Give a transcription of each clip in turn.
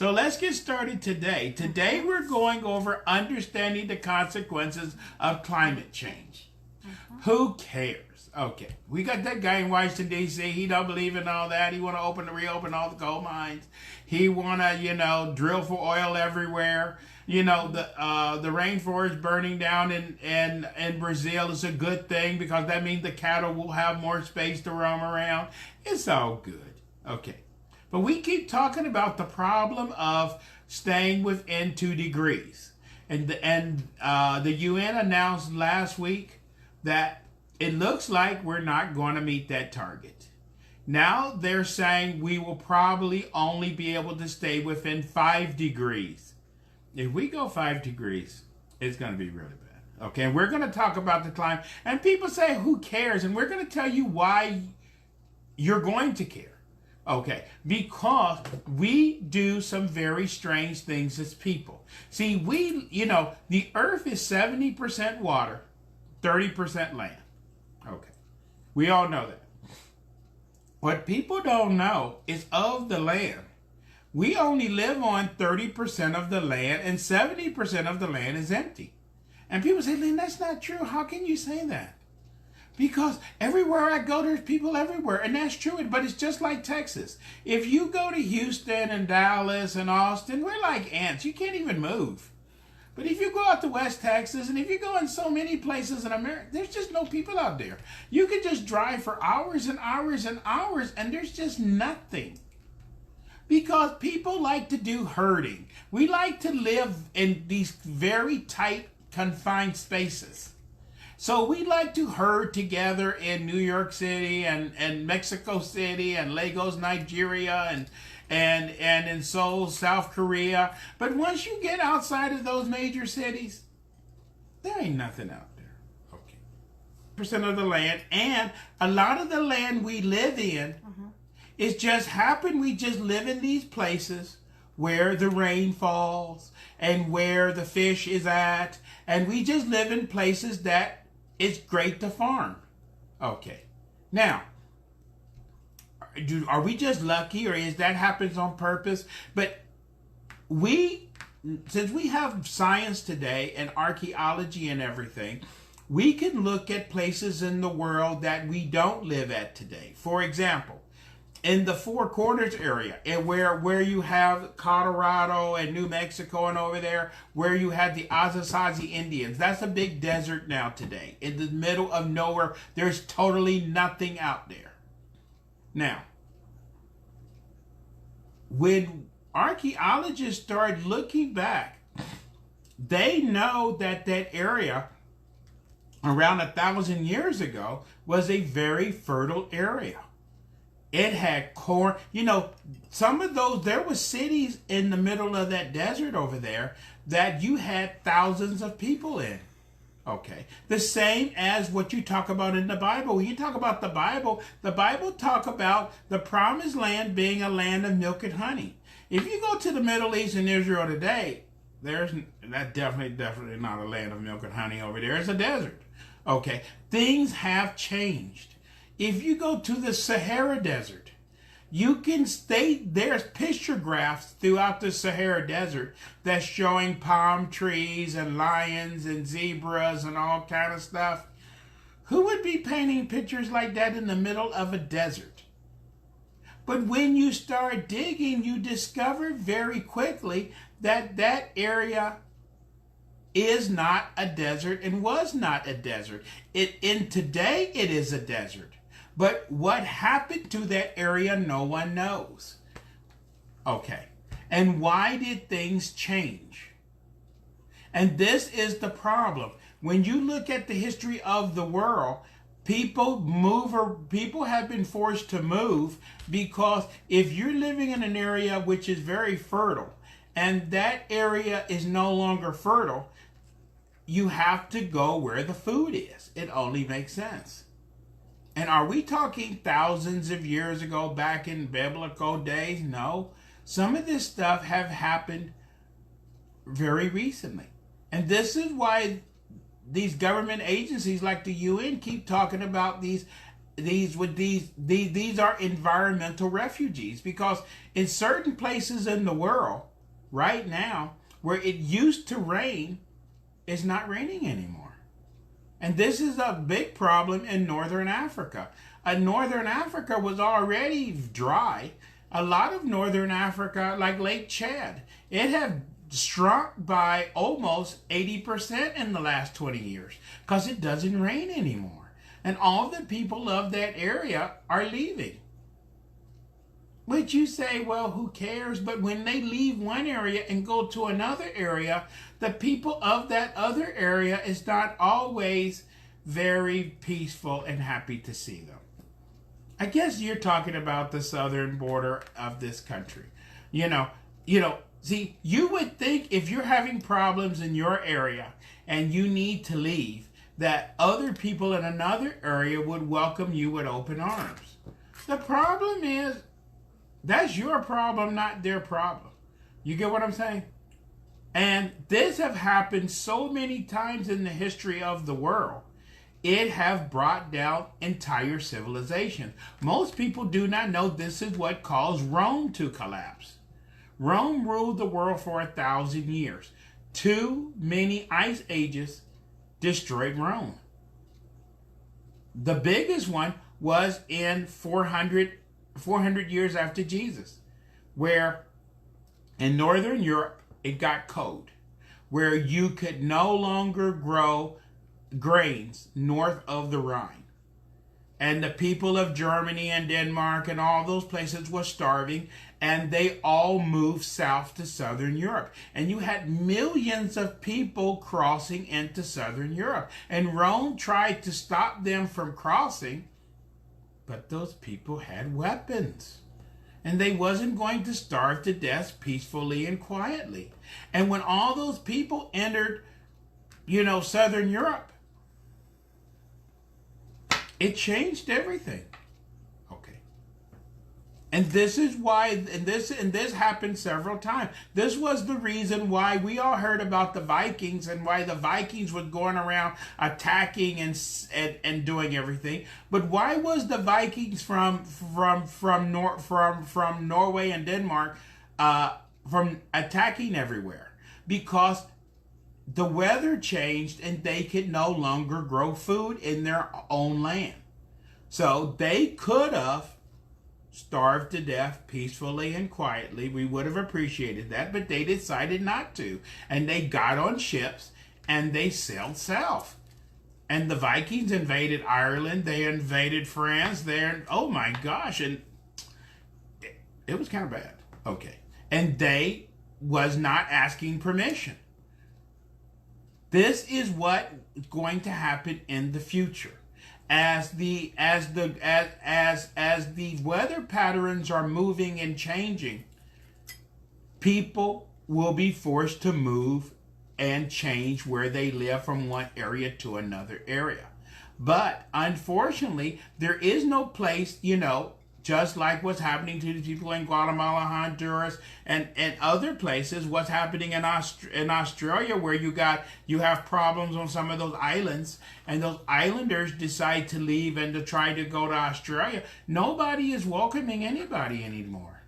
So let's get started today. Today we're going over understanding the consequences of climate change. Who cares? Okay, we got that guy in Washington D.C. He don't believe in all that. He want to reopen all the coal mines. He want to, drill for oil everywhere. The rainforest burning down in Brazil is a good thing because that means the cattle will have more space to roam around. It's all good. Okay. But we keep talking about the problem of staying within 2 degrees. And the UN announced last week that it looks like we're not going to meet that target. Now they're saying we will probably only be able to stay within 5 degrees. If we go 5 degrees, it's going to be really bad. Okay, and we're going to talk about the climate. And people say, who cares? And we're going to tell you why you're going to care. Okay, because we do some very strange things as people. See, the earth is 70% water, 30% land. Okay, we all know that. What people don't know is of the land, we only live on 30% of the land and 70% of the land is empty. And people say, Lynn, that's not true. How can you say that? Because everywhere I go, there's people everywhere. And that's true, but it's just like Texas. If you go to Houston and Dallas and Austin, we're like ants. You can't even move. But if you go out to West Texas, and if you go in so many places in America, there's just no people out there. You could just drive for hours and hours and hours, and there's just nothing. Because people like to do herding. We like to live in these very tight, confined spaces. So we like to herd together in New York City and Mexico City and Lagos, Nigeria and in Seoul, South Korea. But once you get outside of those major cities, there ain't nothing out there. Okay. Percent of the land, and a lot of the land we live in, it's just happened we just live in these places where the rain falls and where the fish is at, and we just live in places that it's great to farm. Okay. Now, are we just lucky, or is that happens on purpose? But since we have science today and archaeology and everything, we can look at places in the world that we don't live at today. For example, in the Four Corners area, and where you have Colorado and New Mexico and over there, where you have the Azasazi Indians, that's a big desert now today. In the middle of nowhere, there's totally nothing out there. Now, when archaeologists start looking back, they know that area around 1,000 years ago was a very fertile area. It had corn. Some of those, there were cities in the middle of that desert over there that you had thousands of people in. Okay. The same as what you talk about in the Bible. When you talk about the Bible talk about the promised land being a land of milk and honey. If you go to the Middle East and Israel today, that's definitely not a land of milk and honey over there. It's a desert. Okay. Things have changed. If you go to the Sahara Desert, you can there's pictographs throughout the Sahara Desert that's showing palm trees and lions and zebras and all kind of stuff. Who would be painting pictures like that in the middle of a desert? But when you start digging, you discover very quickly that area is not a desert and was not a desert. Today it is a desert. But what happened to that area, no one knows. Okay. And why did things change? And this is the problem. When you look at the history of the world, people have been forced to move, because if you're living in an area which is very fertile and that area is no longer fertile, you have to go where the food is. It only makes sense. And are we talking thousands of years ago, back in biblical days? No. Some of this stuff have happened very recently. And this is why these government agencies like the UN keep talking about these are environmental refugees, because in certain places in the world, right now where it used to rain is not raining anymore. And this is a big problem in Northern Africa. Northern Africa was already dry. A lot of Northern Africa, like Lake Chad, it had shrunk by almost 80% in the last 20 years because it doesn't rain anymore. And all the people of that area are leaving. Which you say, well, who cares? But when they leave one area and go to another area, the people of that other area is not always very peaceful and happy to see them. I guess you're talking about the southern border of this country. See, you would think if you're having problems in your area and you need to leave, that other people in another area would welcome you with open arms. The problem is, that's your problem, not their problem. You get what I'm saying? And this have happened so many times in the history of the world. It have brought down entire civilization. Most people do not know this is what caused Rome to collapse. Rome ruled the world for 1,000 years. Too many ice ages destroyed Rome. The biggest one was in 400 years after Jesus, where in Northern Europe it got cold, where you could no longer grow grains north of the Rhine. And the people of Germany and Denmark and all those places were starving, and they all moved south to Southern Europe. And you had millions of people crossing into Southern Europe. And Rome tried to stop them from crossing, but those people had weapons. And they wasn't going to starve to death peacefully and quietly. And when all those people entered, Southern Europe, it changed everything. Okay. And this is why, and this happened several times. This was the reason why we all heard about the Vikings and why the Vikings was going around attacking and doing everything. But why was the Vikings from Norway and Denmark from attacking everywhere? Because the weather changed and they could no longer grow food in their own land. So they could have starved to death peacefully and quietly. We would have appreciated that, but they decided not to. And they got on ships and they sailed south. And the Vikings invaded Ireland. They invaded France. Oh my gosh. And it was kind of bad. Okay. And they was not asking permission. This is what is going to happen in the future. As the weather patterns are moving and changing, people will be forced to move and change where they live from one area to another area. But unfortunately, there is no place, just like what's happening to the people in Guatemala, Honduras, and other places, what's happening in Australia, where you have problems on some of those islands, and those islanders decide to leave and to try to go to Australia. Nobody is welcoming anybody anymore.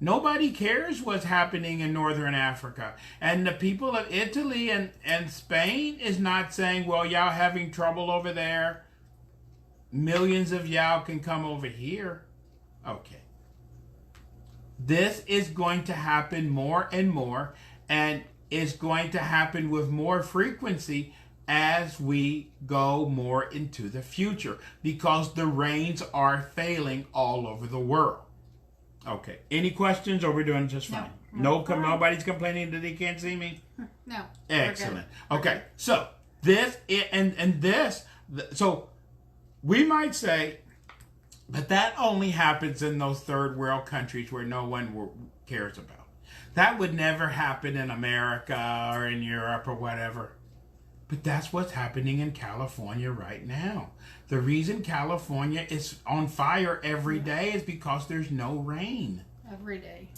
Nobody cares what's happening in Northern Africa. And the people of Italy and Spain is not saying, well, y'all having trouble over there. Millions of y'all can come over here. Okay. This is going to happen more and more, and it's going to happen with more frequency as we go more into the future, because the rains are failing all over the world. Okay. Any questions, or we're doing just fine? Nobody's complaining that they can't see me? No. Excellent. Okay. So so we might say, but that only happens in those third world countries where no one cares about. That would never happen in America or in Europe or whatever. But that's what's happening in California right now. The reason California is on fire every day is because there's no rain. Every day.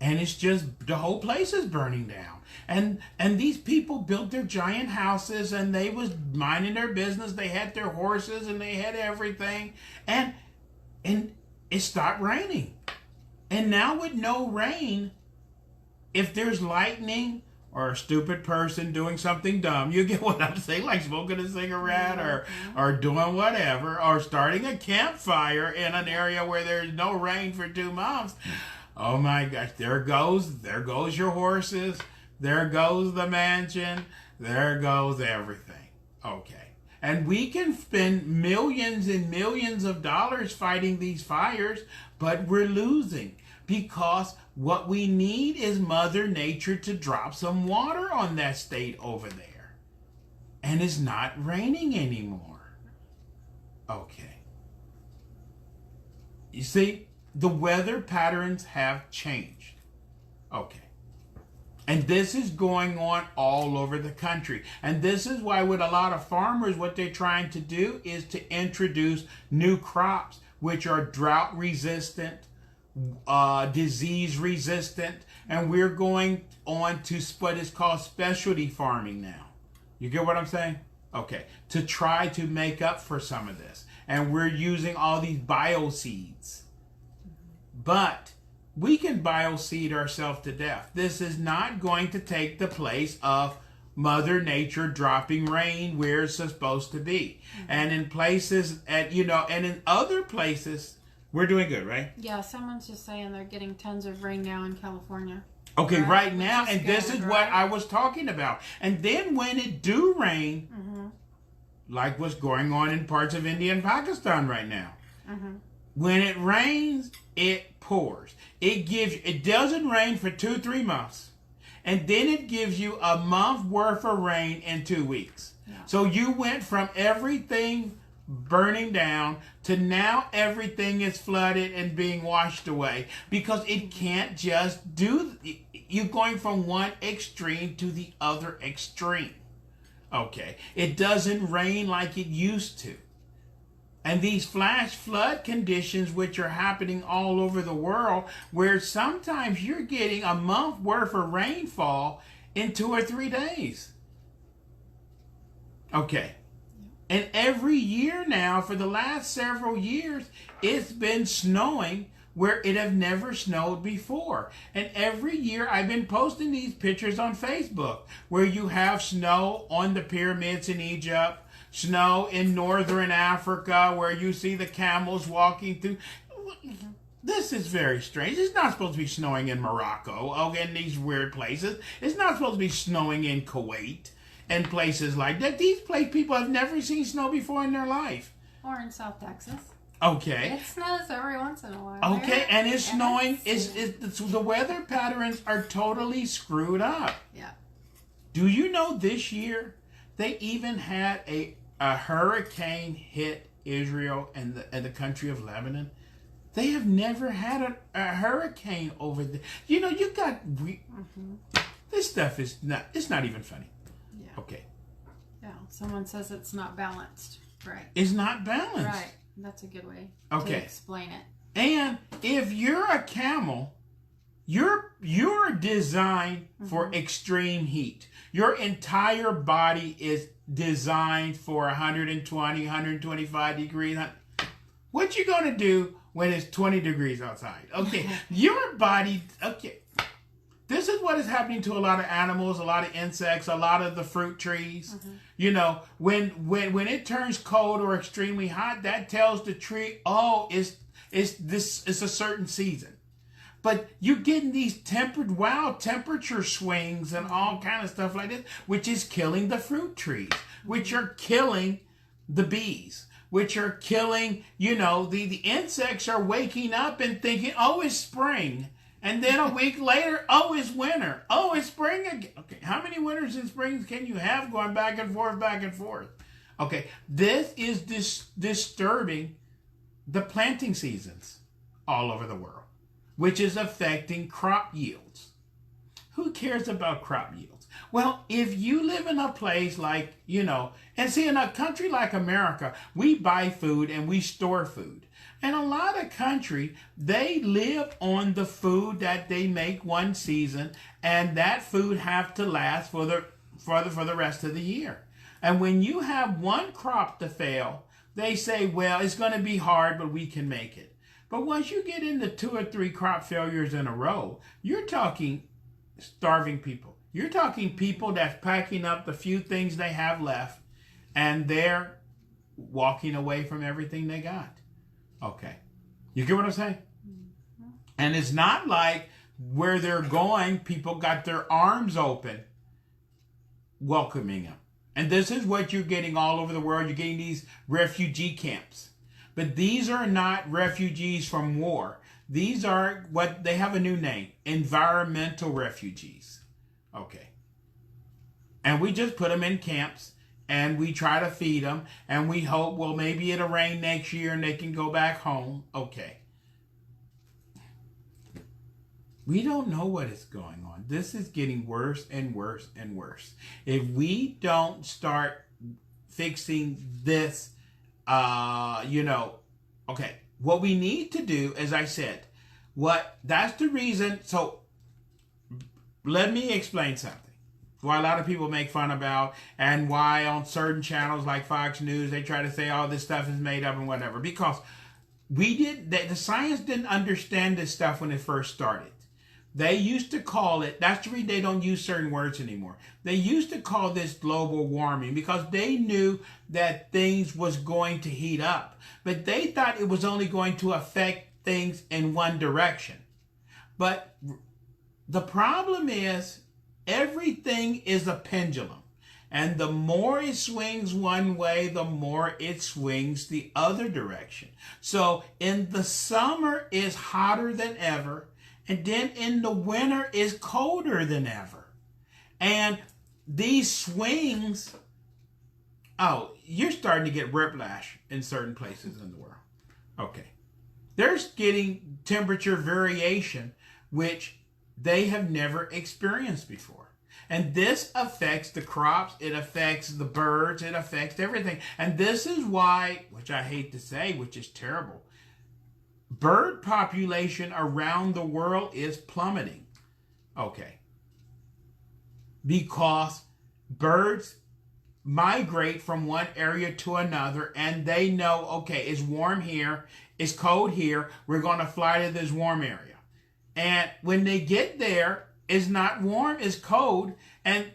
And it's just, the whole place is burning down. And these people built their giant houses, and they was minding their business. They had their horses and they had everything. And it stopped raining. And now with no rain, if there's lightning or a stupid person doing something dumb, you get what I'm saying, like smoking a cigarette or doing whatever, or starting a campfire in an area where there's no rain for 2 months. Oh my gosh, there goes your horses, there goes the mansion, there goes everything. Okay. And we can spend millions and millions of dollars fighting these fires, but we're losing because what we need is Mother Nature to drop some water on that state over there. And it's not raining anymore. Okay. You see, the weather patterns have changed. Okay. And this is going on all over the country. And this is why with a lot of farmers, what they're trying to do is to introduce new crops, which are drought resistant, disease resistant, and we're going on to what is called specialty farming now. You get what I'm saying? Okay. To try to make up for some of this. And we're using all these bioseeds. But we can bioseed ourselves to death. This is not going to take the place of Mother Nature dropping rain where it's supposed to be. And in places, and in other places, we're doing good, right? Yeah, someone's just saying they're getting tons of rain now in California. Okay, right now, and this is what I was talking about. And then when it do rain, like what's going on in parts of India and Pakistan right now, when it rains, it pours. It doesn't rain for 2-3 months. And then it gives you a month worth of rain in 2 weeks. Yeah. So you went from everything burning down to now everything is flooded and being washed away because it can't just you're going from one extreme to the other extreme. Okay. It doesn't rain like it used to. And these flash flood conditions, which are happening all over the world, where sometimes you're getting a month worth of rainfall in 2 or 3 days. Okay. And every year now, for the last several years, it's been snowing where it have never snowed before. And every year I've been posting these pictures on Facebook where you have snow on the pyramids in Egypt, snow in northern Africa where you see the camels walking through. This is very strange. It's not supposed to be snowing in Morocco, in these weird places. It's not supposed to be snowing in Kuwait and places like that. These people have never seen snow before in their life. Or in South Texas. Okay. It snows every once in a while. Okay, and it's snowing. The weather patterns are totally screwed up. Yeah. Do you know this year they even had a hurricane hit Israel and the country of Lebanon? They have never had a hurricane over there. You got this stuff is not. It's not even funny. Yeah. Okay. Yeah. Someone says it's not balanced. Right. It's not balanced. Right. That's a good way to explain it. And if you're a camel, you're designed for extreme heat. Your entire body is designed for 120, 125 degrees. What you gonna do when it's 20 degrees outside? Okay, your body. Okay, this is what is happening to a lot of animals, a lot of insects, a lot of the fruit trees. When it turns cold or extremely hot, that tells the tree, it's a certain season. But you're getting these wild temperature swings and all kind of stuff like this, which is killing the fruit trees, which are killing the bees, which are killing, the insects are waking up and thinking, it's spring. And then a week later, it's winter. It's spring again. Okay, how many winters and springs can you have going back and forth, back and forth? Okay, this is disturbing the planting seasons all over the world, which is affecting crop yields. Who cares about crop yields? Well, if you live in a place like, and see, in a country like America, we buy food and we store food. And a lot of country, they live on the food that they make one season, and that food have to last for the rest of the year. And when you have one crop to fail, they say, well, it's going to be hard, but we can make it. But once you get into 2 or 3 crop failures in a row, you're talking starving people. You're talking people that's packing up the few things they have left and they're walking away from everything they got. Okay. You get what I'm saying? Mm-hmm. And it's not like where they're going, people got their arms open welcoming them. And this is what you're getting all over the world. You're getting these refugee camps. But these are not refugees from war. These are what they have a new name, environmental refugees. Okay. And we just put them in camps and we try to feed them and we hope, well, maybe it'll rain next year and they can go back home. Okay. We don't know what is going on. This is getting worse and worse and worse. If we don't start fixing this, okay, what we need to do, as I said, that's the reason. So let me explain something. Why a lot of people make fun about, and why on certain channels like Fox News, they try to say all this stuff is made up and whatever. Because the science didn't understand this stuff when it first started. They used to call it, that's the reason they don't use certain words anymore. They used to call this global warming because they knew that things was going to heat up. But they thought it was only going to affect things in one direction. But the problem is everything is a pendulum. And the more it swings one way, the more it swings the other direction. So in the summer it's hotter than ever. And then in the winter is colder than ever. And these swings, you're starting to get whiplash in certain places in the world. Okay. There's getting temperature variation, which they have never experienced before. And this affects the crops, it affects the birds, it affects everything. And this is why, which I hate to say, which is terrible, bird population around the world is plummeting. Okay. Because birds migrate from one area to another and they know, okay, it's warm here, it's cold here, we're going to fly to this warm area. And when they get there, it's not warm, it's cold, and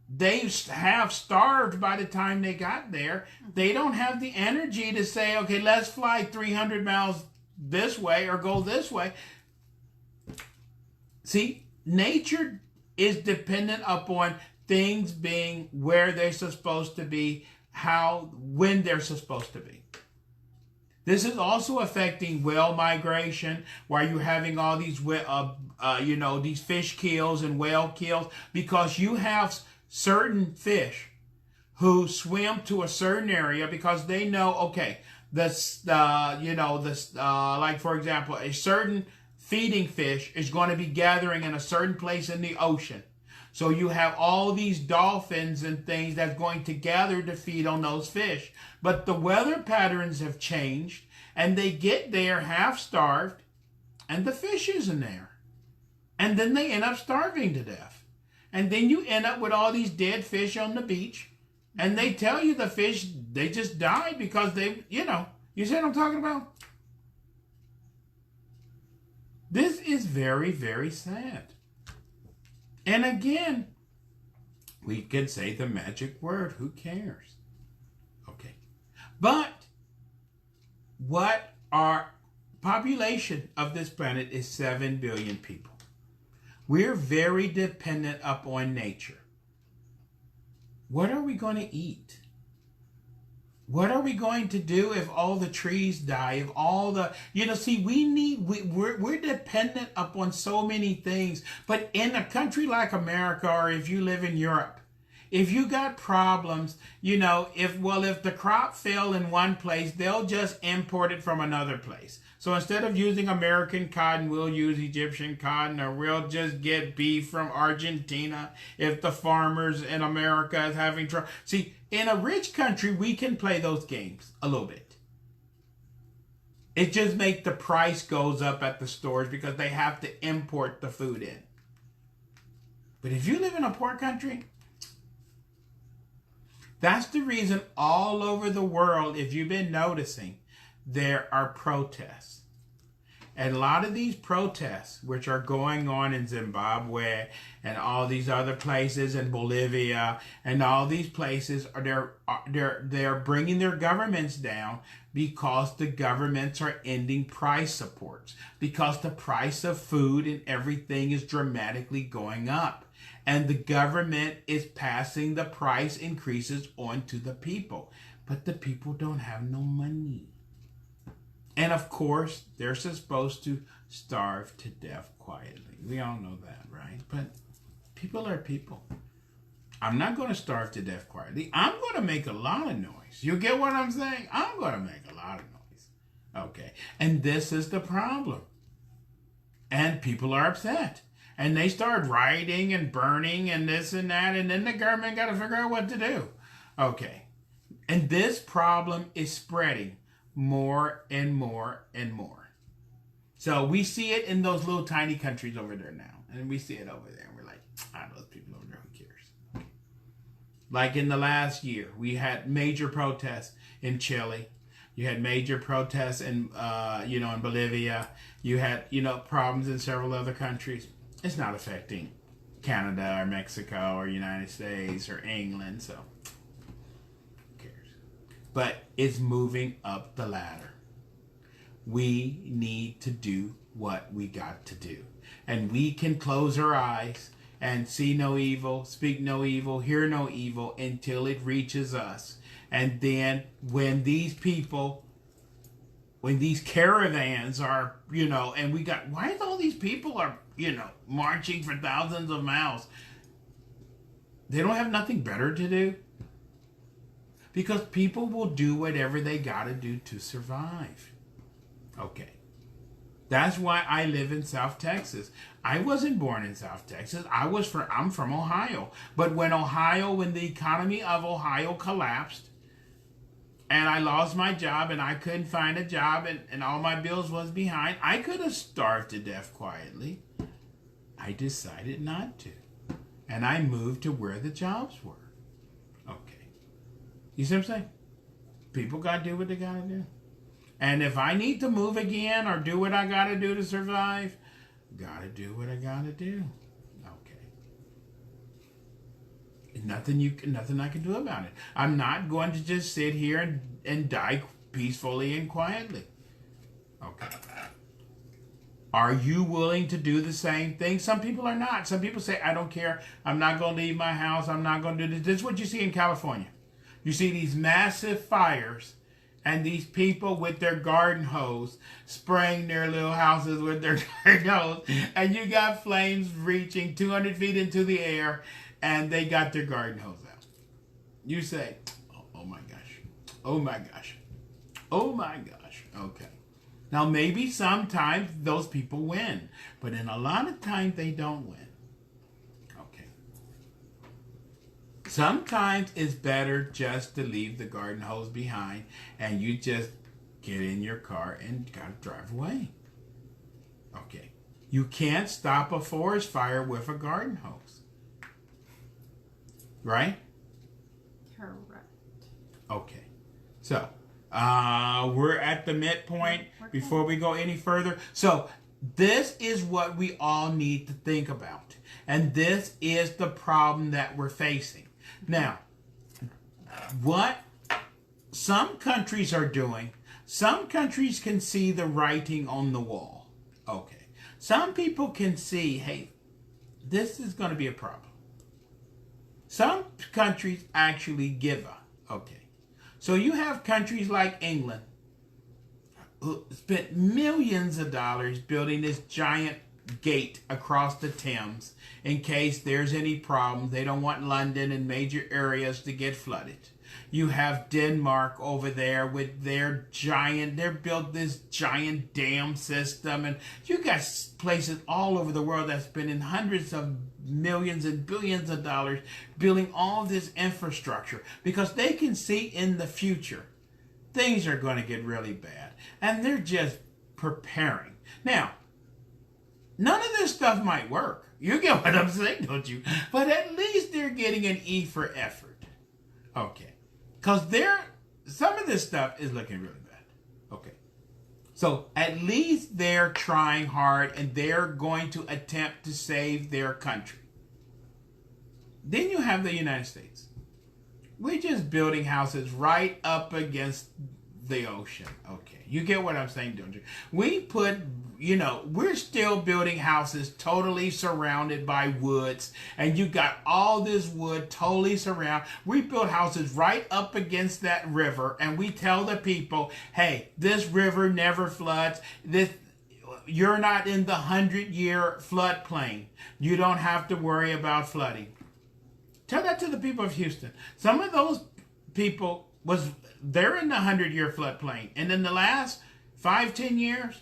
they have starved by the time they got there. They don't have the energy to say, okay, let's fly 300 miles this way or go this way. See, nature is dependent upon things being where they're supposed to be, when they're supposed to be. This is also affecting whale migration, where you're having all these, these fish kills and whale kills, because you have certain fish who swim to a certain area because they know, okay, like for example, a certain feeding fish is going to be gathering in a certain place in the ocean. So you have all these dolphins and things that's going to gather to feed on those fish. But the weather patterns have changed and they get there half starved and the fish isn't there. And then they end up starving to death. And then you end up with all these dead fish on the beach. And they tell you the fish, they just died because you see what I'm talking about? This is very, very sad. And again, we can say the magic word, who cares? Okay. But our population of this planet is 7 billion people. We're very dependent upon nature. What are we going to eat? What are we going to do if all the trees die? If all the, we're dependent upon so many things. But in a country like America, or if you live in Europe, if you got problems, if the crop failed in one place, they'll just import it from another place. So instead of using American cotton, we'll use Egyptian cotton, or we'll just get beef from Argentina if the farmers in America is having trouble. See, in a rich country, we can play those games a little bit. It just makes the price goes up at the stores because they have to import the food in. But if you live in a poor country, that's the reason all over the world, if you've been noticing, there are protests. And a lot of these protests, which are going on in Zimbabwe and all these other places in Bolivia and all these places, they're bringing their governments down because the governments are ending price supports, because the price of food and everything is dramatically going up. And the government is passing the price increases on to the people. But the people don't have no money. And of course, they're supposed to starve to death quietly. We all know that, right? But people are people. I'm not going to starve to death quietly. I'm going to make a lot of noise. You get what I'm saying? I'm going to make a lot of noise. Okay. And this is the problem. And people are upset. And they start rioting and burning and this and that. And then the government got to figure out what to do. Okay. And this problem is spreading more and more and more. So we see it in those little tiny countries over there now. And we see it over there. And we're like, those people over there, who cares? Like in the last year, we had major protests in Chile. You had major protests in, in Bolivia. You had, problems in several other countries. It's not affecting Canada or Mexico or United States or England, so who cares? But it's moving up the ladder. We need to do what we got to do. And we can close our eyes and see no evil, speak no evil, hear no evil until it reaches us. And then when these people, when these caravans are, and we got, why is all these people are, marching for thousands of miles? They don't have nothing better to do. Because people will do whatever they got to do to survive. Okay. That's why I live in South Texas. I wasn't born in South Texas. I'm from Ohio. But when the economy of Ohio collapsed, and I lost my job, and I couldn't find a job, and all my bills was behind, I could have starved to death quietly. I decided not to. And I moved to where the jobs were. Okay. You see what I'm saying? People got to do what they got to do. And if I need to move again or do what I got to do to survive, got to do what I got to do. Okay. Nothing I can do about it. I'm not going to just sit here and die peacefully and quietly. Okay. Are you willing to do the same thing? Some people are not. Some people say, I don't care. I'm not going to leave my house. I'm not going to do this. This is what you see in California. You see these massive fires and these people with their garden hose spraying their little houses with their garden hose. And you got flames reaching 200 feet into the air, and they got their garden hose out. You say, oh my gosh. Oh my gosh. Oh my gosh. Okay. Now, maybe sometimes those people win, but in a lot of times they don't win. Okay. Sometimes it's better just to leave the garden hose behind and you just get in your car and gotta drive away. Okay. You can't stop a forest fire with a garden hose. Right? Correct. Okay. So, we're at the midpoint before we go any further. So this is what we all need to think about. And this is the problem that we're facing. Now, what some countries are doing, some countries can see the writing on the wall. Okay. Some people can see, hey, this is going to be a problem. Some countries actually give up. Okay. So you have countries like England who spent millions of dollars building this giant gate across the Thames in case there's any problems. They don't want London and major areas to get flooded. You have Denmark over there with their they built this giant dam system, and you got places all over the world that's spending hundreds of millions and billions of dollars building all this infrastructure because they can see in the future things are going to get really bad, and they're just preparing. Now, none of this stuff might work. You get what I'm saying, don't you? But at least they're getting an E for effort. Okay. Because some of this stuff is looking really bad. Okay. So at least they're trying hard and they're going to attempt to save their country. Then you have the United States. We're just building houses right up against the ocean. Okay, you get what I'm saying, don't you? We put, we're still building houses totally surrounded by woods, and you got all this wood totally surrounded. We build houses right up against that river, and we tell the people, hey, this river never floods. You're not in the 100-year floodplain. You don't have to worry about flooding. Tell that to the people of Houston. Some of those people they're in the 100-year floodplain, and in the last 5-10 years,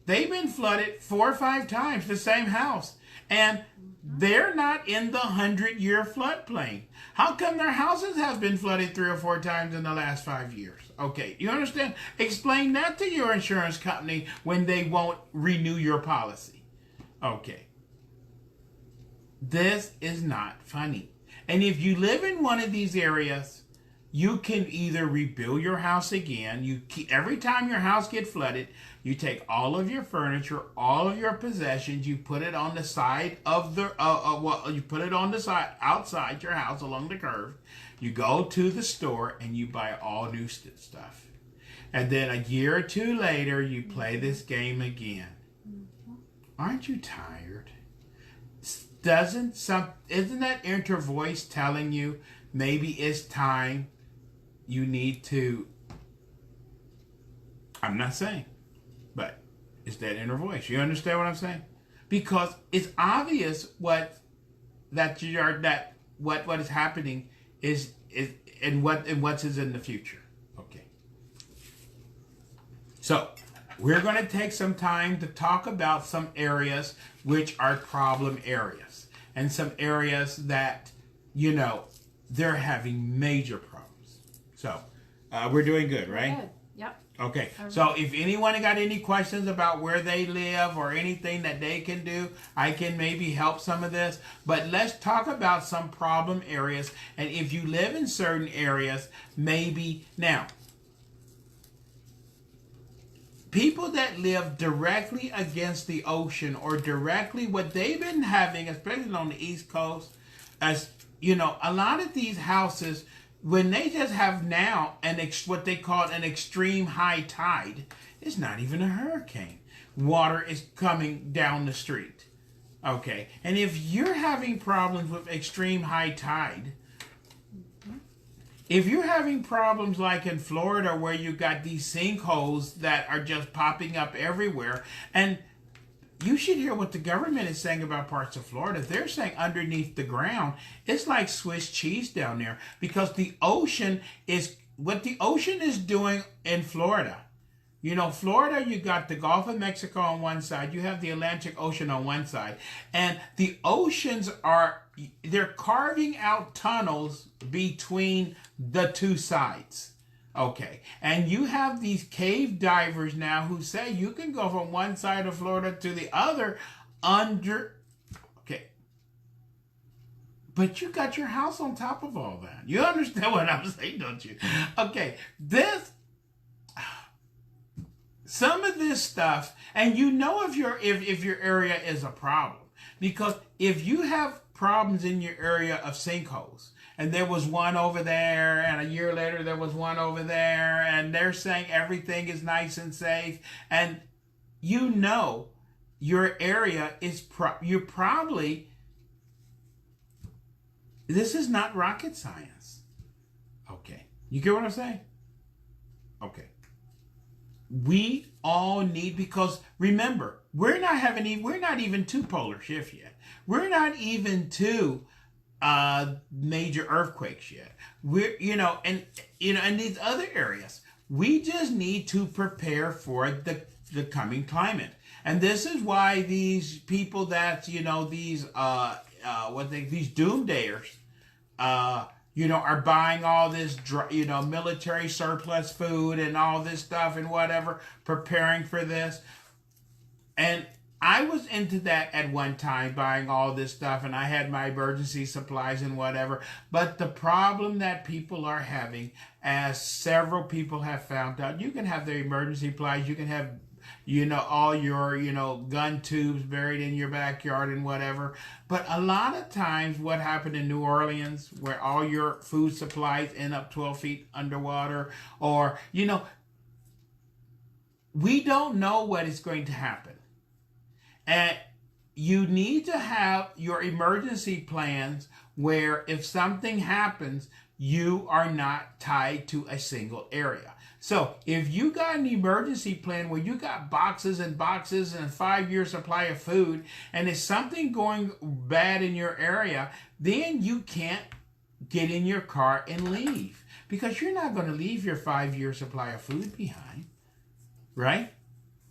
they've been flooded 4 or 5 times, the same house, and they're not in the 100-year floodplain. How come their houses have been flooded 3 or 4 times in the last 5 years? Okay, you understand? Explain that to your insurance company when they won't renew your policy. Okay. This is not funny. And if you live in one of these areas, you can either rebuild your house again. Every time your house gets flooded, you take all of your furniture, all of your possessions, you put it on the side of you put it on the side outside your house along the curb. You go to the store and you buy all new stuff. And then a year or 2 later, you play this game again. Aren't you tired? Isn't that inner voice telling you maybe it's time you need to? I'm not saying, but it's that inner voice. You understand what I'm saying? Because it's obvious what is happening is and what's in the future. Okay. So we're going to take some time to talk about some areas which are problem areas, and some areas that, they're having major problems. So we're doing good, right? Good. Yep. Okay. So if anyone got any questions about where they live or anything that they can do, I can maybe help some of this. But let's talk about some problem areas. And if you live in certain areas, maybe now, people that live directly against the ocean or directly what they've been having, especially on the East Coast, as a lot of these houses, when they just have now what they call an extreme high tide, it's not even a hurricane. Water is coming down the street. Okay. And if you're having problems with extreme high tide, if you're having problems like in Florida where you got these sinkholes that are just popping up everywhere, and you should hear what the government is saying about parts of Florida. They're saying underneath the ground, it's like Swiss cheese down there, because the ocean is doing in Florida. Florida, you got the Gulf of Mexico on one side, you have the Atlantic Ocean on one side, and the oceans they're carving out tunnels between the 2 sides. Okay, and you have these cave divers now who say you can go from one side of Florida to the other under. Okay, but you got your house on top of all that. You understand what I'm saying, don't you? Okay, some of this stuff, and if your area is a problem, because if you have problems in your area of sinkholes, and there was one over there, and a year later there was one over there, and they're saying everything is nice and safe, and your area is you're probably, this is not rocket science. Okay, you get what I'm saying? Okay. We all need, because remember, we're not even to polar shift yet. We're not even to major earthquakes yet. We're, in these other areas, we just need to prepare for the coming climate. And this is why these people that, these doomsdayers, are buying all this, military surplus food and all this stuff and whatever, preparing for this. And I was into that at one time, buying all this stuff, and I had my emergency supplies and whatever. But the problem that people are having, as several people have found out, you can have their emergency supplies, you can have all your, gun tubes buried in your backyard and whatever. But a lot of times what happened in New Orleans, where all your food supplies end up 12 feet underwater, or, we don't know what is going to happen. And you need to have your emergency plans where if something happens, you are not tied to a single area. So if you got an emergency plan where you got boxes and boxes and a 5-year supply of food, and there's something going bad in your area, then you can't get in your car and leave, because you're not going to leave your 5-year supply of food behind, right?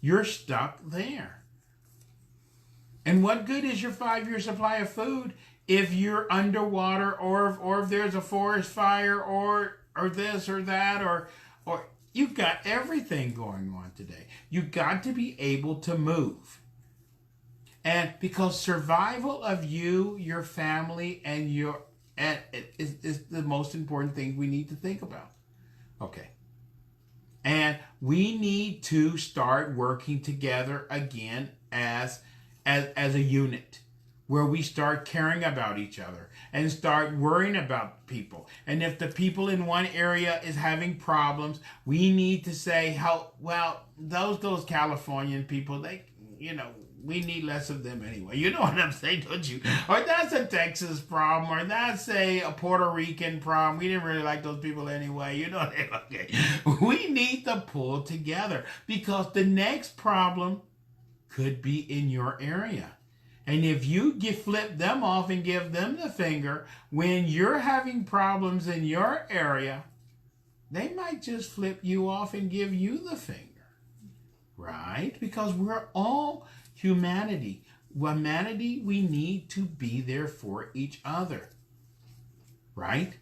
You're stuck there. And what good is your 5-year supply of food if you're underwater, or if there's a forest fire, or this or that, or you've got everything going on today. You've got to be able to move. And because survival of you, your family, and is the most important thing we need to think about. Okay. And we need to start working together again as a unit, where we start caring about each other and start worrying about people. And if the people in one area is having problems, we need to say, those Californian people, we need less of them anyway. You know what I'm saying, don't you? Or that's a Texas problem, or that's a Puerto Rican problem. We didn't really like those people anyway. Okay. We need to pull together, because the next problem could be in your area. And if you flip them off and give them the finger when you're having problems in your area, they might just flip you off and give you the finger, right? Because we're all humanity. Humanity, we need to be there for each other, right?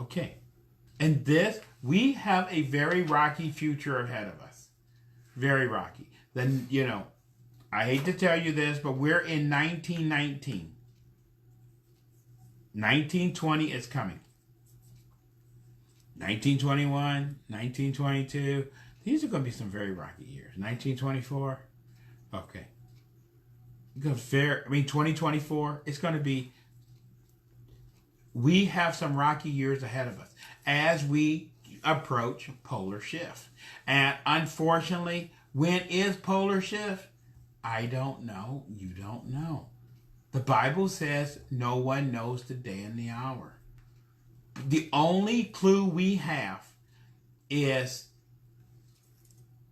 Okay. And we have a very rocky future ahead of us. Very rocky. Then, I hate to tell you this, but we're in 1919. 1920 is coming. 1921, 1922. These are going to be some very rocky years. 1924. Okay. 2024, it's going to be, we have some rocky years ahead of us as we approach polar shift. And unfortunately, when is polar shift? I don't know. You don't know. The Bible says no one knows the day and the hour. The only clue we have is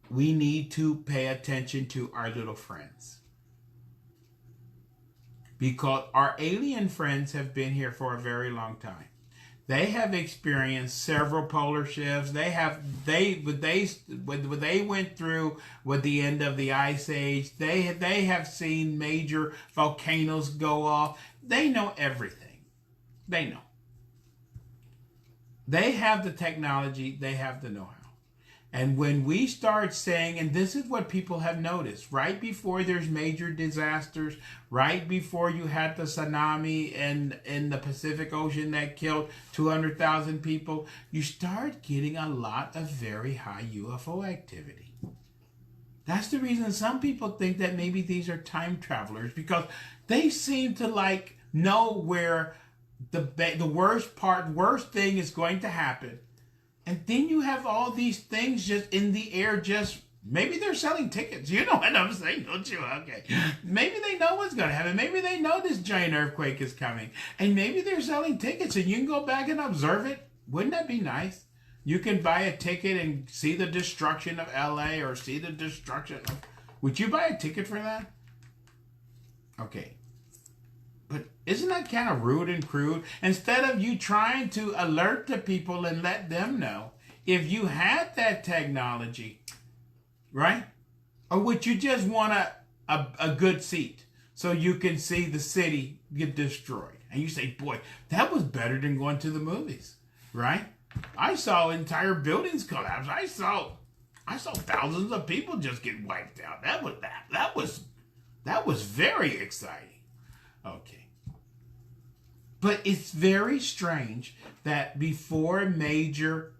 we need to pay attention to our little friends. Because our alien friends have been here for a very long time. They have experienced several polar shifts. They went through with the end of the Ice Age. They have seen major volcanoes go off. They know everything. They know. They have the technology. They have the know-how. And when we start saying, and this is what people have noticed, right before there's major disasters, right before you had the tsunami in the Pacific Ocean that killed 200,000 people, you start getting a lot of very high UFO activity. That's the reason some people think that maybe these are time travelers, because they seem to know where the worst thing is going to happen. And then you have all these things just in the air, maybe they're selling tickets. You know what I'm saying, don't you? Okay. Maybe they know what's going to happen. Maybe they know this giant earthquake is coming. And maybe they're selling tickets and you can go back and observe it. Wouldn't that be nice? You can buy a ticket and see the destruction of LA, or see the destruction of... Would you buy a ticket for that? Okay. But isn't that kind of rude and crude? Instead of you trying to alert the people and let them know, if you had that technology, right? Or would you just want a good seat so you can see the city get destroyed? And you say, boy, that was better than going to the movies, right? I saw entire buildings collapse. I saw thousands of people just get wiped out. That was very exciting. Okay. But it's very strange that before major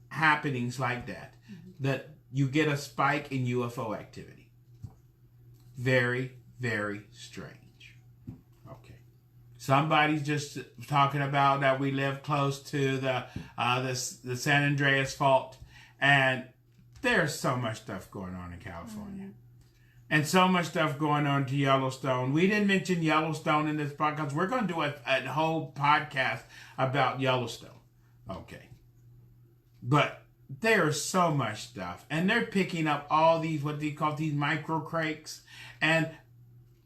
happenings like that, that you get a spike in UFO activity. Very, very strange. Okay. Somebody's just talking about that we live close to the San Andreas Fault, and there's so much stuff going on in California. And so much stuff going on to Yellowstone. We didn't mention Yellowstone in this podcast. We're going to do a whole podcast about Yellowstone. Okay. But there's so much stuff. And they're picking up all these, what they call these microquakes. And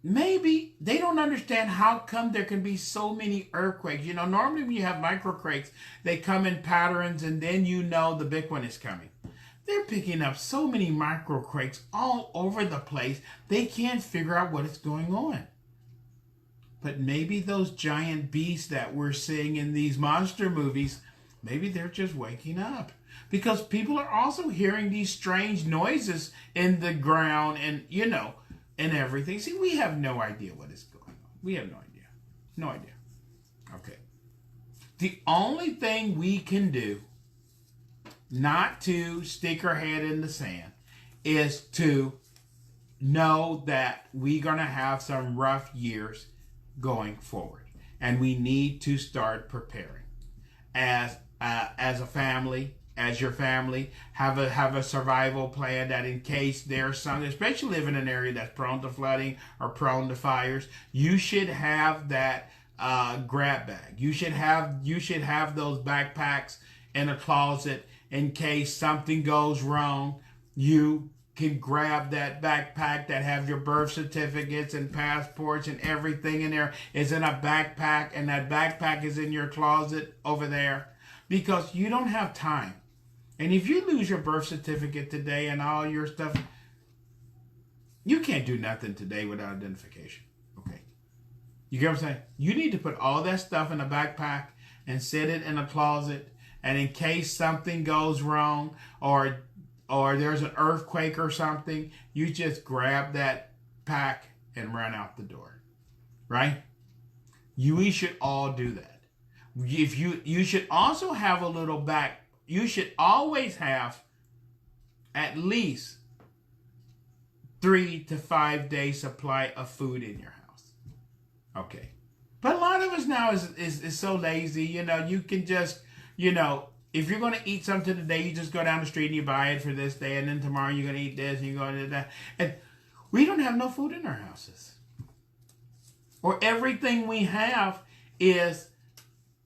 maybe they don't understand how come there can be so many earthquakes. You know, normally when you have microquakes, they come in patterns and then you know the big one is coming. They're picking up so many microquakes all over the place, they can't figure out what is going on. But maybe those giant beasts that we're seeing in these monster movies, maybe they're just waking up. Because people are also hearing these strange noises in the ground and, you know, and everything. See, we have no idea what is going on. We have no idea. No idea. Okay. The only thing we can do not to stick our head in the sand is to know that we're going to have some rough years going forward, and we need to start preparing as a family, as your family. Have a survival plan that in case there's some, especially live in an area that's prone to flooding or prone to fires, you should have that grab bag. You should have those backpacks in a closet. In case something goes wrong, you can grab that backpack that have your birth certificates and passports and everything in there is in a backpack, and that backpack is in your closet over there, because you don't have time. And if you lose your birth certificate today and all your stuff, you can't do nothing today without identification. Okay. You get what I'm saying? You need to put all that stuff in a backpack and set it in a closet. And in case something goes wrong or there's an earthquake or something, you just grab that pack and run out the door. Right? We should all do that. If you should also have a little back. You should always have at least 3 to 5 days supply of food in your house. Okay. But a lot of us now is so lazy. You know, you can just, you know, if you're going to eat something today, you just go down the street and you buy it for this day, and then tomorrow you're going to eat this and you're going to do that. And we don't have no food in our houses. Or everything we have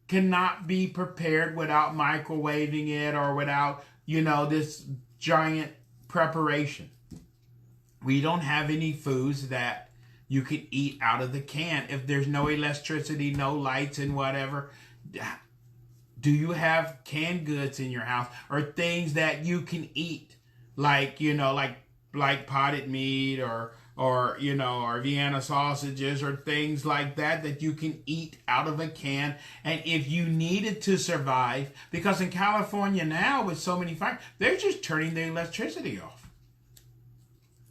cannot be prepared without microwaving it or without, you know, this giant preparation. We don't have any foods that you can eat out of the can. If there's no electricity, no lights and whatever, do you have canned goods in your house or things that you can eat? Like, you know, like potted meat or you know, or Vienna sausages or things like that you can eat out of a can. And if you needed to survive, because in California now with so many fires, they're just turning the electricity off.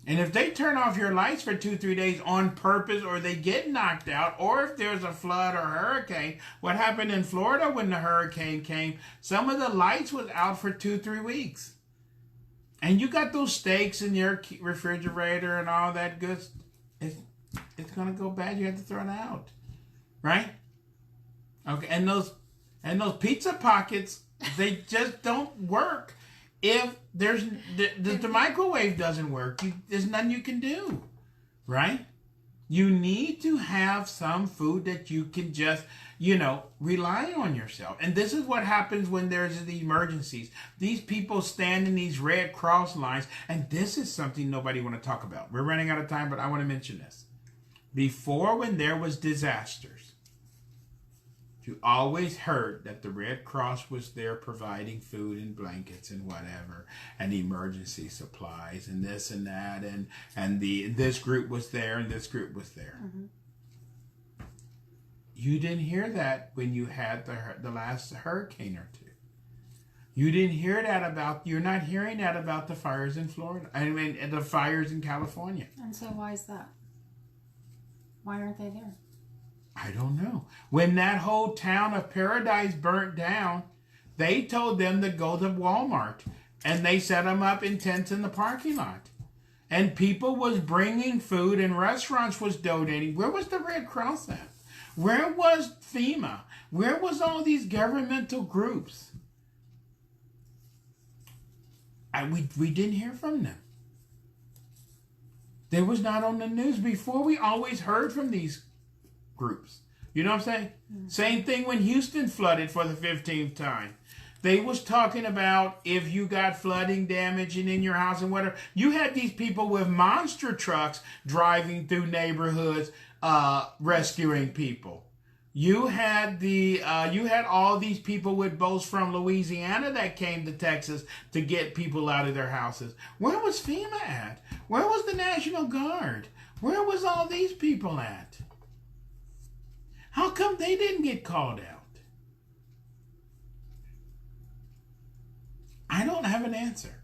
And if they turn off your lights for 2-3 days on purpose, or they get knocked out, or if there's a flood or hurricane, what happened in Florida when the hurricane came, some of the lights was out for 2-3 weeks. And you got those steaks in your refrigerator and all that good. It's going to go bad. You have to throw it out. Right? Okay. And those pizza pockets, they just don't work. If there's the microwave doesn't work, there's nothing you can do. Right? You need to have some food that you can just, you know, rely on yourself. And this is what happens when there's the emergencies. These people stand in these Red Cross lines, and this is something nobody want to talk about. We're running out of time, but I want to mention this. Before, when there was disasters, you always heard that the Red Cross was there providing food and blankets and whatever, and emergency supplies and this and that, and this group was there and this group was there. Mm-hmm. You didn't hear that when you had the last hurricane or two. You didn't hear that you're not hearing that about the fires in Florida. I mean, the fires in California. And so why is that? Why aren't they there? I don't know. When that whole town of Paradise burnt down, they told them to go to Walmart. And they set them up in tents in the parking lot. And people was bringing food and restaurants was donating. Where was the Red Cross at? Where was FEMA? Where was all these governmental groups? We didn't hear from them. They was not on the news. Before, we always heard from these groups. You know what I'm saying? Mm-hmm. Same thing when Houston flooded for the 15th time. They was talking about if you got flooding damage and in your house and whatever. You had these people with monster trucks driving through neighborhoods, rescuing people. You had all these people with boats from Louisiana that came to Texas to get people out of their houses. Where was FEMA at? Where was the National Guard? Where was all these people at? How come they didn't get called out? I don't have an answer.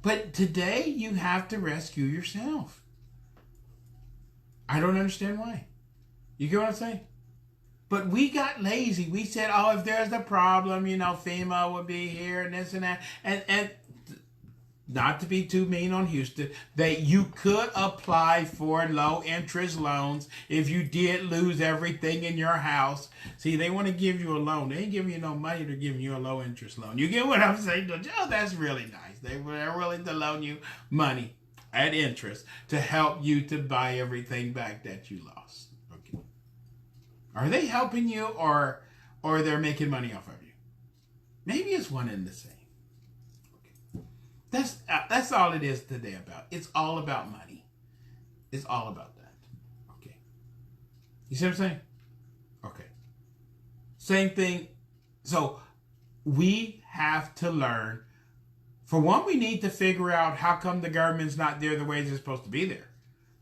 But today you have to rescue yourself. I don't understand why. You get what I'm saying? But we got lazy. We said, oh, if there's a problem, FEMA will be here and this and that. And not to be too mean on Houston, that you could apply for low interest loans if you did lose everything in your house. See, they want to give you a loan. They ain't giving you no money. They're giving you a low interest loan. You get what I'm saying? Oh, that's really nice. They're willing to loan you money at interest to help you to buy everything back that you lost. Okay. Are they helping you or they're making money off of you? Maybe it's one and the same. That's all it is today about. It's all about money. It's all about that. Okay. You see what I'm saying? Okay. Same thing. So we have to learn. For one, we need to figure out how come the government's not there the way it's supposed to be there.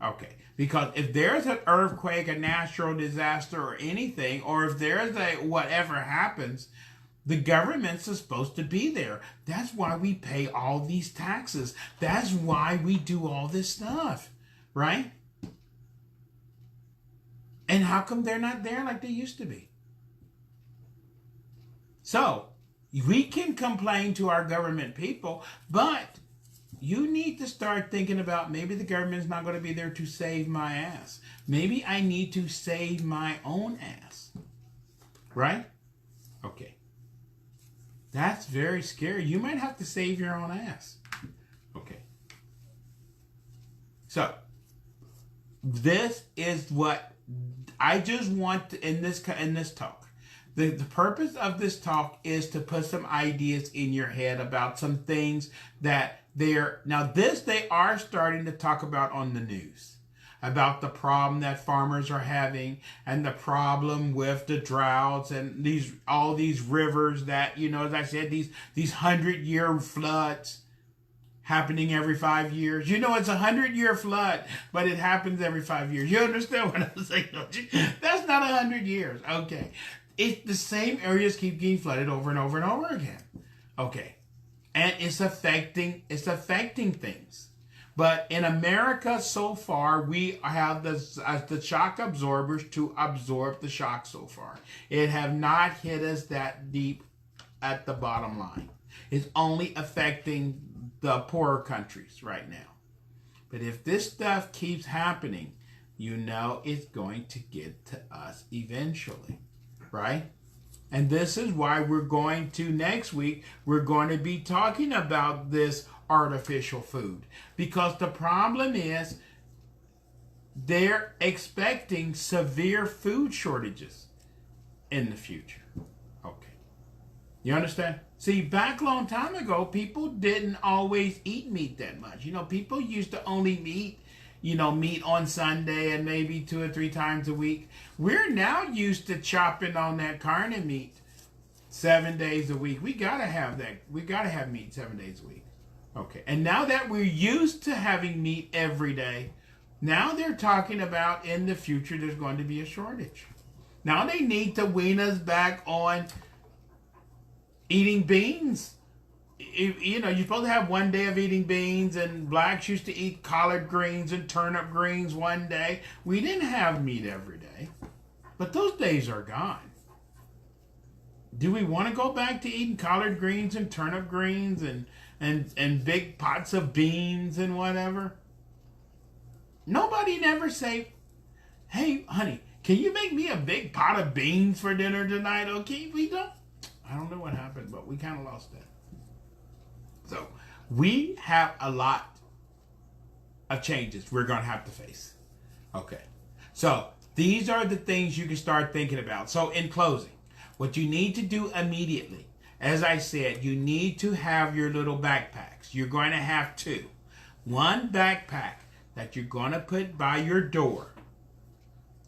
Okay. Because if there's an earthquake, a natural disaster, or anything, or if there's a whatever happens, the government's supposed to be there. That's why we pay all these taxes. That's why we do all this stuff, right? And how come they're not there like they used to be? So, we can complain to our government people, but you need to start thinking about maybe the government's not going to be there to save my ass. Maybe I need to save my own ass, right? Okay. That's very scary. You might have to save your own ass. Okay. So, this is what I just want in this talk. The purpose of this talk is to put some ideas in your head about some things that they are starting to talk about on the news. About the problem that farmers are having and the problem with the droughts and all these rivers that, as I said, these 100-year floods happening every 5 years. It's a 100-year flood, but it happens every 5 years. You understand what I'm saying, don't you? That's not 100 years. Okay. It's the same areas keep getting flooded over and over and over again. Okay. And it's affecting things. But in America, so far, we have the shock absorbers to absorb the shock so far. It have not hit us that deep at the bottom line. It's only affecting the poorer countries right now. But if this stuff keeps happening, it's going to get to us eventually, right? And this is why next week, we're going to be talking about this artificial food, because the problem is they're expecting severe food shortages in the future. Okay. You understand? See, back a long time ago, people didn't always eat meat that much. People used to only eat, meat on Sunday and maybe 2 or 3 times a week. We're now used to chopping on that carne meat 7 days a week. We gotta have that. We gotta have meat 7 days a week. Okay, and now that we're used to having meat every day, now they're talking about in the future there's going to be a shortage. Now they need to wean us back on eating beans. You're supposed to have 1 day of eating beans, and blacks used to eat collard greens and turnip greens 1 day. We didn't have meat every day, but those days are gone. Do we want to go back to eating collard greens and turnip greens and big pots of beans and whatever? Nobody never say, hey, honey, can you make me a big pot of beans for dinner tonight? Okay, we don't. I don't know what happened, but we kind of lost that. So we have a lot of changes we're going to have to face. Okay. So these are the things you can start thinking about. So in closing, what you need to do immediately, as I said, you need to have your little backpacks. You're going to have two. One backpack that you're going to put by your door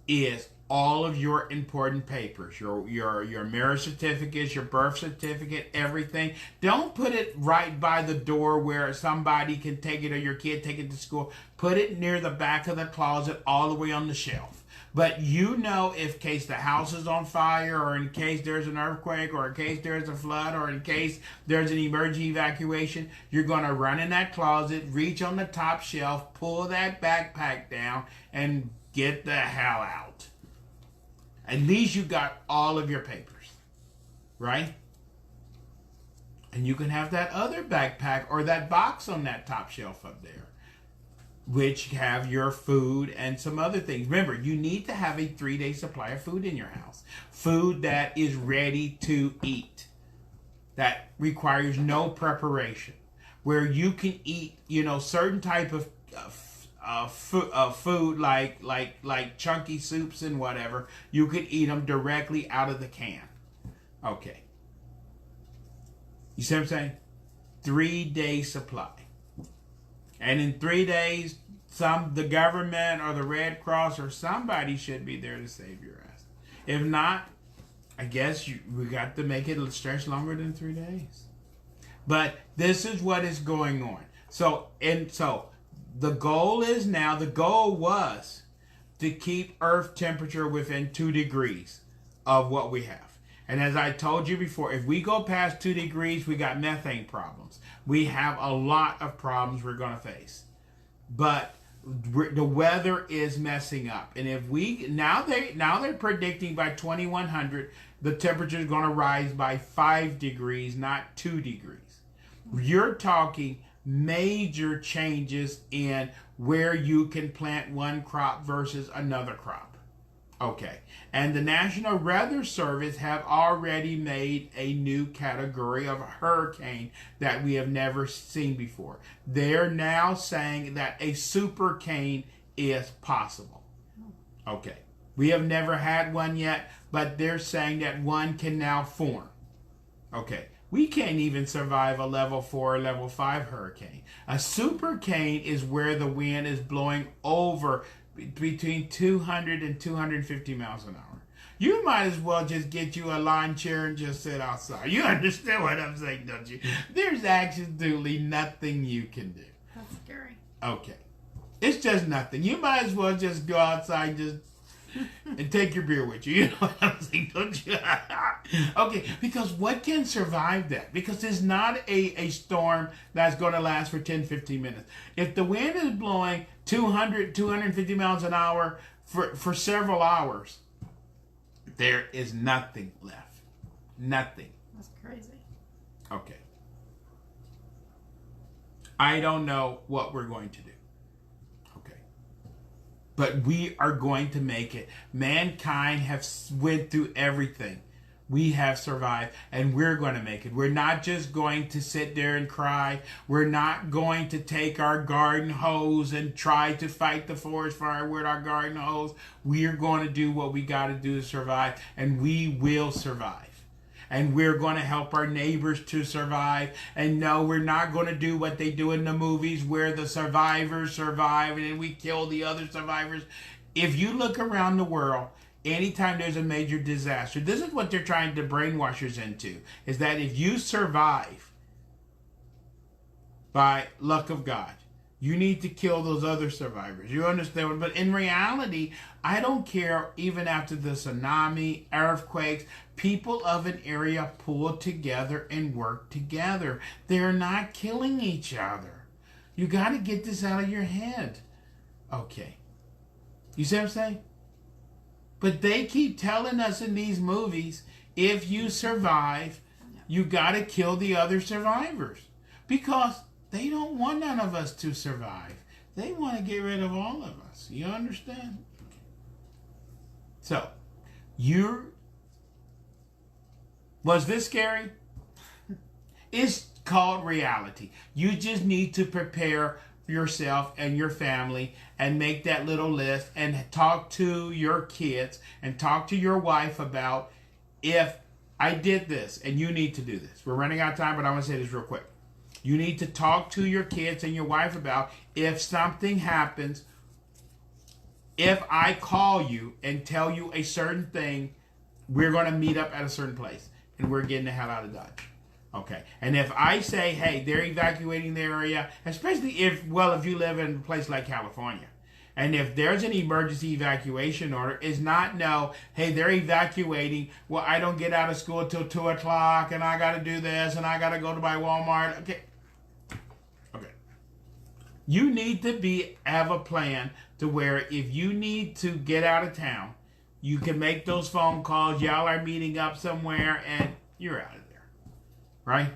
is all of your important papers, your marriage certificates, your birth certificate, everything. Don't put it right by the door where somebody can take it or your kid take it to school. Put it near the back of the closet all the way on the shelf. But you know, if case the house is on fire, or in case there's an earthquake, or in case there's a flood, or in case there's an emergency evacuation, you're going to run in that closet, reach on the top shelf, pull that backpack down, and get the hell out. At least you got all of your papers, right? And you can have that other backpack or that box on that top shelf up there, which have your food and some other things. Remember, you need to have a 3-day supply of food in your house. Food that is ready to eat, that requires no preparation, where you can eat, certain type of food like chunky soups and whatever. You could eat them directly out of the can. Okay. You see what I'm saying? 3-day supply. And in 3 days, the government or the Red Cross or somebody should be there to save your ass. If not, I guess we got to make it stretch longer than 3 days. But this is what is going on. So the goal was to keep Earth temperature within 2 degrees of what we have. And as I told you before, if we go past 2 degrees, we got methane problems. We have a lot of problems we're going to face. But the weather is messing up. And if now they're predicting by 2100, the temperature is going to rise by 5 degrees, not 2 degrees. You're talking major changes in where you can plant one crop versus another crop. Okay, and the National Weather Service have already made a new category of hurricane that we have never seen before. They're now saying that a supercane is possible. Okay, we have never had one yet, but they're saying that one can now form. Okay, we can't even survive a level 4 or level 5 hurricane. A supercane is where the wind is blowing over between 200 and 250 miles an hour. You might as well just get you a lawn chair and just sit outside. You understand what I'm saying, don't you? There's absolutely nothing you can do. That's scary. Okay. It's just nothing. You might as well just go outside and take your beer with you. You know what I'm saying, don't you? Okay, because what can survive that? Because it's not a storm that's going to last for 10, 15 minutes. If the wind is blowing 200, 250 miles an hour for several hours, there is nothing left. Nothing. That's crazy. Okay. I don't know what we're going to do. But we are going to make it. Mankind has went through everything. We have survived, and we're going to make it. We're not just going to sit there and cry. We're not going to take our garden hose and try to fight the forest fire with our garden hose. We are going to do what we got to do to survive, and we will survive. And we're going to help our neighbors to survive. And no, we're not going to do what they do in the movies where the survivors survive and then we kill the other survivors. If you look around the world, anytime there's a major disaster, this is what they're trying to brainwash us into, is that if you survive by luck of God, you need to kill those other survivors. You understand? But in reality, I don't care. Even after the tsunami, earthquakes, people of an area pull together and work together. They're not killing each other. You got to get this out of your head. Okay. You see what I'm saying? But they keep telling us in these movies, if you survive, you got to kill the other survivors because they don't want none of us to survive. They want to get rid of all of us. You understand? So, was this scary? It's called reality. You just need to prepare yourself and your family and make that little list and talk to your kids and talk to your wife about, if I did this and you need to do this. We're running out of time, but I want to say this real quick. You need to talk to your kids and your wife about, if something happens, if I call you and tell you a certain thing, we're going to meet up at a certain place and we're getting the hell out of Dodge. Okay. And if I say, hey, they're evacuating the area, especially if you live in a place like California, and if there's an emergency evacuation order, it's not no, hey, they're evacuating. Well, I don't get out of school till 2 o'clock and I got to do this and I got to go to my Walmart. Okay. You need to have a plan to where if you need to get out of town, you can make those phone calls. Y'all are meeting up somewhere and you're out of there. Right?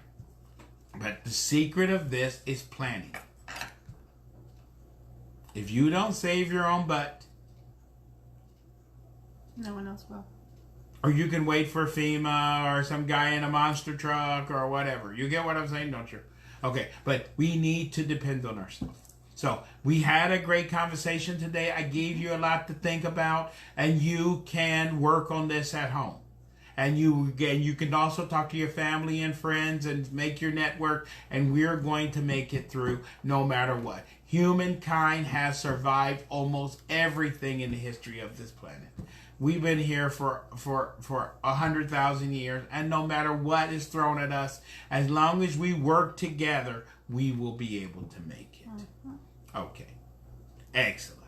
But the secret of this is planning. If you don't save your own butt, no one else will. Or you can wait for FEMA or some guy in a monster truck or whatever. You get what I'm saying, don't you? Okay, but we need to depend on ourselves. So we had a great conversation today. I gave you a lot to think about, and you can work on this at home. And you can also talk to your family and friends and make your network, and we're going to make it through no matter what. Humankind has survived almost everything in the history of this planet. We've been here for 100,000 years, and no matter what is thrown at us, as long as we work together, we will be able to make it. Okay. Excellent.